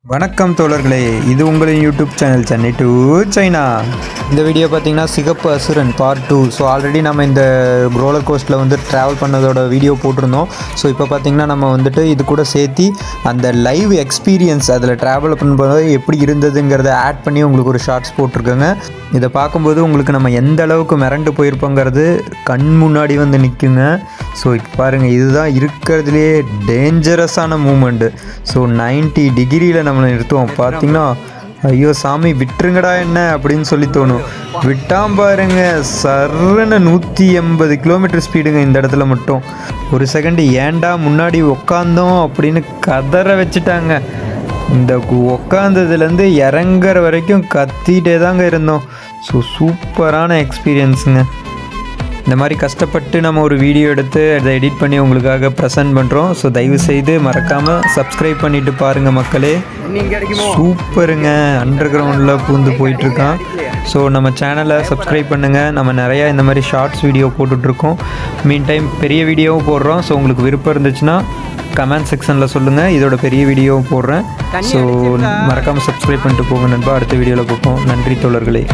வணக்கம் தோழர்களே, இது உங்களின் YouTube channel Chennai to China. இந்த வீடியோ பார்த்தீங்கன்னா சிகப்பு அசுரன் பார்ட் 2. ஸோ ஆல்ரெடி நம்ம இந்த ரோலர் கோஸ்ட்டில் வந்து ட்ராவல் பண்ணதோட வீடியோ போட்டிருந்தோம். ஸோ இப்போ பார்த்தீங்கன்னா நம்ம வந்துட்டு இது கூட சேர்த்து அந்த லைவ் எக்ஸ்பீரியன்ஸ் அதில் ட்ராவல் பண்ணும்போது எப்படி இருந்ததுங்கிறத ஆட் பண்ணி உங்களுக்கு ஒரு ஷார்ட்ஸ் போட்டிருக்கோங்க. இதை பார்க்கும்போது உங்களுக்கு நம்ம எந்த அளவுக்கு மிரண்டு போயிருப்போங்கிறது கண் முன்னாடி வந்து நிற்குங்க. ஸோ இப்போ பாருங்கள், இதுதான் இருக்கிறதுலே டேஞ்சரஸான மூமெண்ட்டு. ஸோ 90 டிகிரியில் நம்மளை நிறுத்துவோம். பார்த்தீங்கன்னா ஐயோ சாமி விட்டுருங்கடா என்ன அப்படின்னு சொல்லி தோணும். விட்டாம் பாருங்க, சர்ன்னு 180 கிலோமீட்டர் ஸ்பீடுங்க இந்த இடத்துல மட்டும். ஒரு செகண்டு ஏன்டா முன்னாடி உக்காந்தோம் அப்படின்னு கதற வச்சுட்டாங்க. இந்த உக்காந்ததுலேருந்து இறங்குற வரைக்கும் கத்திகிட்டே தாங்க இருந்தோம். ஸோ சூப்பரான எக்ஸ்பீரியன்ஸுங்க. இந்த மாதிரி கஷ்டப்பட்டு நம்ம ஒரு வீடியோ எடுத்து அதை எடிட் பண்ணி உங்களுக்காக ப்ரெசென்ட் பண்ணுறோம். ஸோ தயவுசெய்து மறக்காமல் சப்ஸ்கிரைப் பண்ணிவிட்டு பாருங்கள் மக்களே. சூப்பருங்க, அண்டர் கிரவுண்டில் பூந்து போயிட்டுருக்கான். ஸோ நம்ம சேனலை சப்ஸ்கிரைப் பண்ணுங்கள். நம்ம நிறையா இந்த மாதிரி ஷார்ட்ஸ் வீடியோ போட்டுட்ருக்கோம். மீன் டைம் பெரிய வீடியோவும் போடுறோம். ஸோ உங்களுக்கு விருப்பம் இருந்துச்சுன்னா கமெண்ட் செக்ஷனில் சொல்லுங்கள், இதோட பெரிய வீடியோவும் போடுறேன். ஸோ மறக்காமல் சப்ஸ்கிரைப் பண்ணிட்டு போங்க நண்பா. அடுத்த வீடியோவில் பார்ப்போம். நன்றி தோழர்களே.